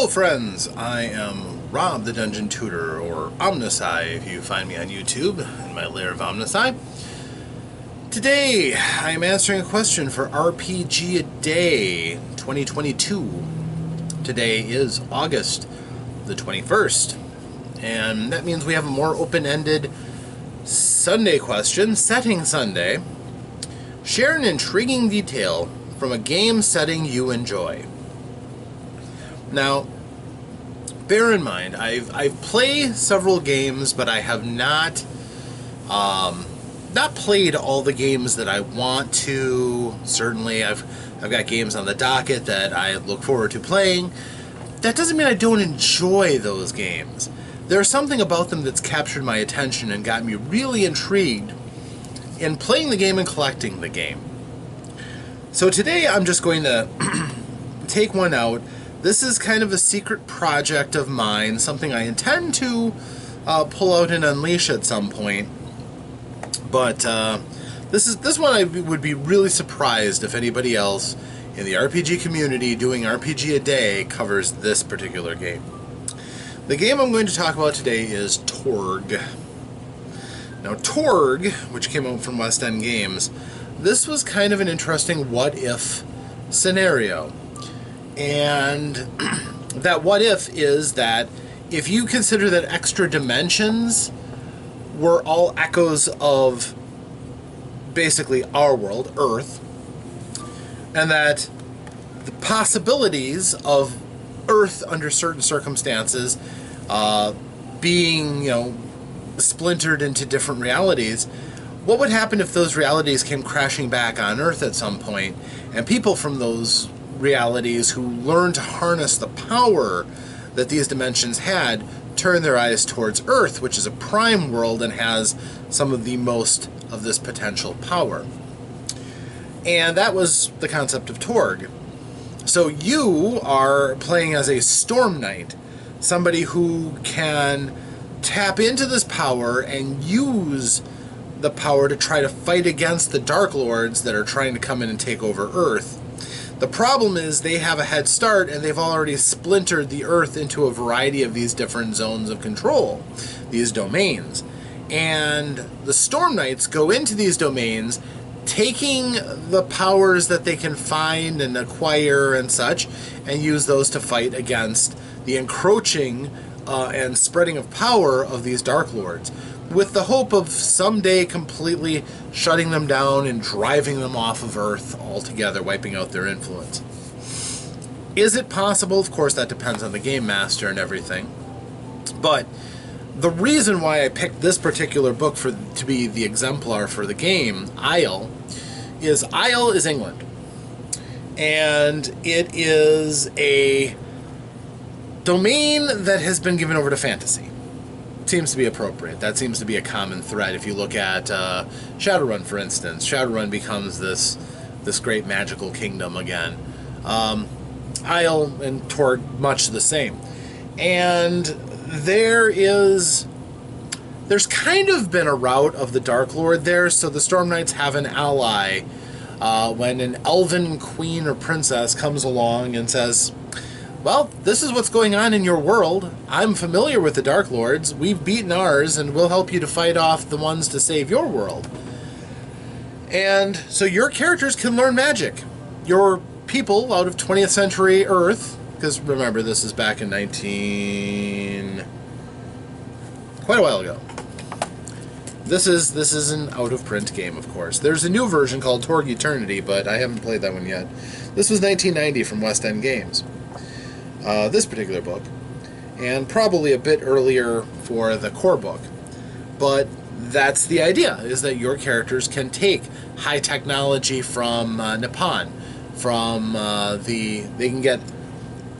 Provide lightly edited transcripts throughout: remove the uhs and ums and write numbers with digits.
Hello friends, I am Rob the Dungeon Tutor, or Omnisci if you find me on YouTube in my lair of Omnisci. Today I am answering a question for RPGaDay 2022. Today is August the 21st, and that means we have a more open-ended Sunday question, Setting Sunday. Share an intriguing detail from a game setting you enjoy. Now, bear in mind, I've played several games, but I have not played all the games that I want to. Certainly, I've got games on the docket that I look forward to playing. That doesn't mean I don't enjoy those games. There's something about them that's captured my attention and got me really intrigued in playing the game and collecting the game. So today I'm just going to take one out. This is kind of a secret project of mine, something I intend to pull out and unleash at some point. But this one I would be really surprised if anybody else in the RPG community doing RPGaDay covers this particular game. The game I'm going to talk about today is Torg. Now Torg, which came out from West End Games, this was kind of an interesting what-if scenario. And that what if is that if you consider that extra dimensions were all echoes of basically our world, Earth, and that the possibilities of Earth under certain circumstances being, splintered into different realities, what would happen if those realities came crashing back on Earth at some point, and people from those realities who learn to harness the power that these dimensions had turn their eyes towards Earth, which is a prime world and has some of the most of this potential power. And that was the concept of Torg. So you are playing as a Storm Knight, somebody who can tap into this power and use the power to try to fight against the Dark Lords that are trying to come in and take over Earth. The problem is they have a head start, and they've already splintered the Earth into a variety of these different zones of control, these domains. And the Storm Knights go into these domains, taking the powers that they can find and acquire and such, and use those to fight against the encroaching and spreading of power of these Dark Lords, with the hope of someday completely shutting them down and driving them off of Earth altogether, wiping out their influence. Is it possible? Of course, that depends on the game master and everything. But the reason why I picked this particular book to be the exemplar for the game, Isle is England. And it is a domain that has been given over to fantasy. Seems to be appropriate. That seems to be a common thread. If you look at Shadowrun, for instance, Shadowrun becomes this great magical kingdom again. Isle and Torg, much the same. And there's kind of been a rout of the Dark Lord there, so the Storm Knights have an ally when an elven queen or princess comes along and says, well, this is what's going on in your world. I'm familiar with the Dark Lords. We've beaten ours, and we'll help you to fight off the ones to save your world. And so your characters can learn magic. Your people out of 20th century Earth, because remember, this is back in quite a while ago. This is an out-of-print game, of course. There's a new version called Torg Eternity, but I haven't played that one yet. This was 1990 from West End Games. This particular book, and probably a bit earlier for the core book. But that's the idea, is that your characters can take high technology from Nippon, they can get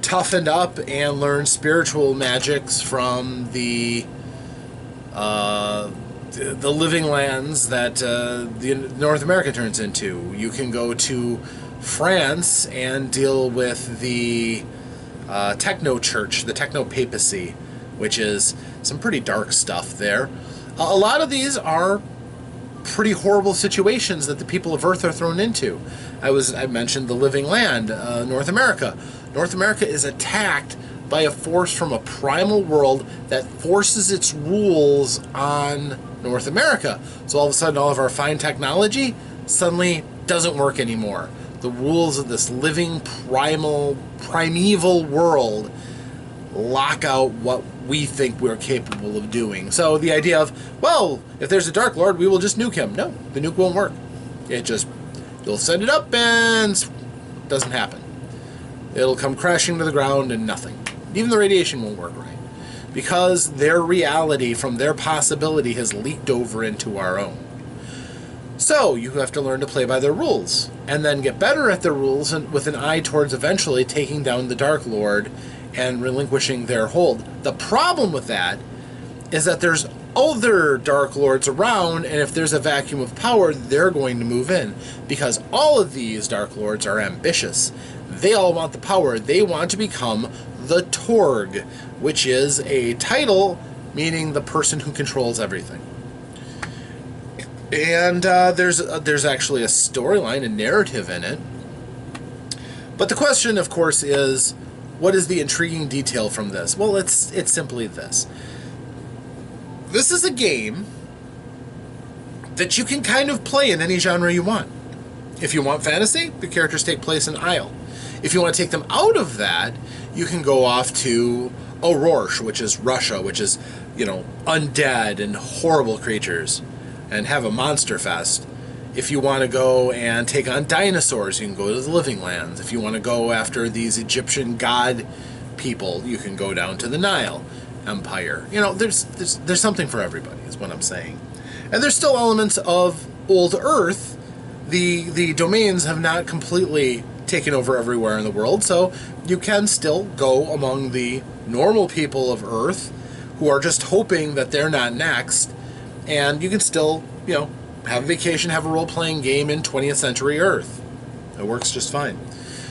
toughened up and learn spiritual magics from the living lands that North America turns into. You can go to France and deal with the techno church, the techno papacy, which is some pretty dark stuff there. A lot of these are pretty horrible situations that the people of Earth are thrown into. I mentioned the living land, North America. North America is attacked by a force from a primal world that forces its rules on North America. So all of a sudden, all of our fine technology suddenly doesn't work anymore. The rules of this living, primeval world lock out what we think we're capable of doing. So the idea of, well, if there's a Dark Lord, we will just nuke him. No, the nuke won't work. It just, you'll send it up and it doesn't happen. It'll come crashing to the ground and nothing. Even the radiation won't work right. Because their reality from their possibility has leaked over into our own. So you have to learn to play by their rules, and then get better at their rules, and with an eye towards eventually taking down the Dark Lord and relinquishing their hold. The problem with that is that there's other Dark Lords around, and if there's a vacuum of power, they're going to move in, because all of these Dark Lords are ambitious. They all want the power. They want to become the Torg, which is a title meaning the person who controls everything. And there's actually a storyline, a narrative in it. But the question, of course, is, what is the intriguing detail from this? Well, it's simply this. This is a game that you can kind of play in any genre you want. If you want fantasy, the characters take place in Isle. If you want to take them out of that, you can go off to Orosh, which is Russia, which is, undead and horrible creatures, and have a monster fest. If you want to go and take on dinosaurs, you can go to the Living Lands. If you want to go after these Egyptian god people, you can go down to the Nile Empire. There's something for everybody, is what I'm saying. And there's still elements of Old Earth. The domains have not completely taken over everywhere in the world, so you can still go among the normal people of Earth who are just hoping that they're not next, and you can still, have a vacation, have a role-playing game in 20th century Earth. It works just fine.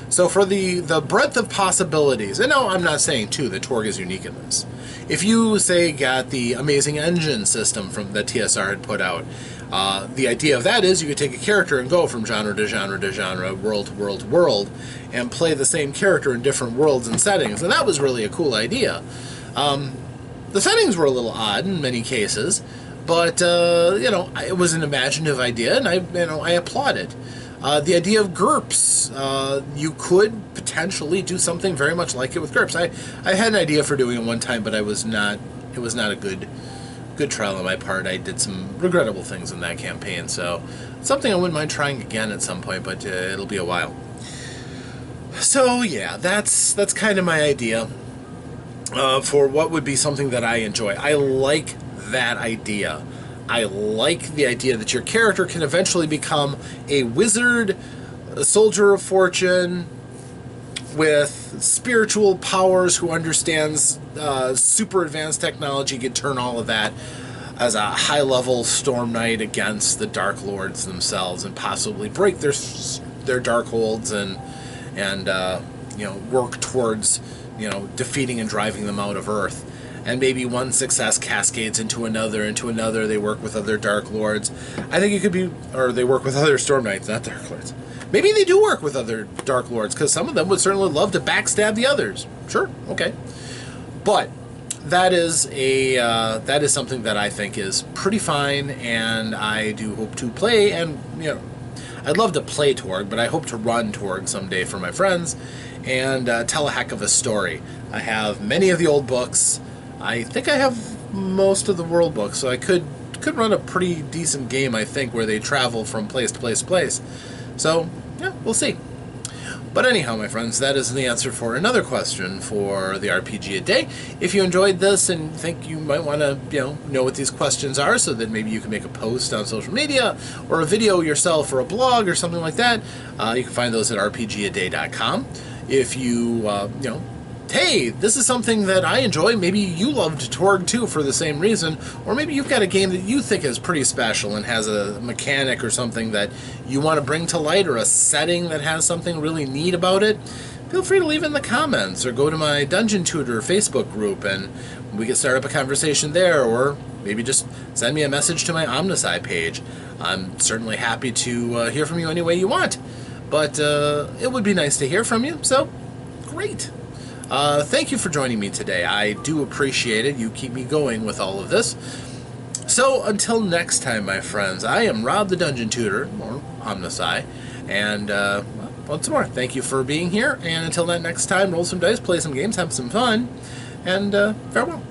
So for the breadth of possibilities, and no, I'm not saying, too, that Torg is unique in this. If you, say, got the amazing engine system from that TSR had put out, the idea of that is you could take a character and go from genre to genre to genre, world to world to world, and play the same character in different worlds and settings, and that was really a cool idea. The settings were a little odd in many cases, but, it was an imaginative idea, and I applaud it. The idea of GURPS, you could potentially do something very much like it with GURPS. I had an idea for doing it one time, but it was not a good trial on my part. I did some regrettable things in that campaign, so it's something I wouldn't mind trying again at some point, but it'll be a while. So yeah, that's kind of my idea for what would be something that I enjoy. I like that idea. I like the idea that your character can eventually become a wizard, a soldier of fortune, with spiritual powers, who understands super advanced technology, can turn all of that as a high-level Storm Knight against the Dark Lords themselves, and possibly break their dark holds and work towards defeating and driving them out of Earth. And maybe one success cascades into another, they work with other Dark Lords. I think it could be, or they work with other Storm Knights, not Dark Lords. Maybe they do work with other Dark Lords, because some of them would certainly love to backstab the others. Sure, okay. But that is something that I think is pretty fine, and I do hope to play, and, I'd love to play Torg, but I hope to run Torg someday for my friends, and tell a heck of a story. I have many of the old books. I think I have most of the world books, so I could run a pretty decent game, I think, where they travel from place to place to place. So, yeah, we'll see. But anyhow, my friends, that is the answer for another question for the RPGaDay. If you enjoyed this and think you might want to, know what these questions are, so that maybe you can make a post on social media or a video yourself or a blog or something like that, you can find those at RPGaDay.com. If you, hey, this is something that I enjoy, maybe you loved Torg too for the same reason, or maybe you've got a game that you think is pretty special and has a mechanic or something that you want to bring to light, or a setting that has something really neat about it, feel free to leave it in the comments, or go to my Dungeon Tutor Facebook group and we can start up a conversation there, or maybe just send me a message to my Omnisci page. I'm certainly happy to hear from you any way you want, but it would be nice to hear from you, so great. Thank you for joining me today. I do appreciate it. You keep me going with all of this. So, until next time, my friends, I am Rob the Dungeon Tutor, or Omnisci, and once more, thank you for being here, and until that next time, roll some dice, play some games, have some fun, and farewell.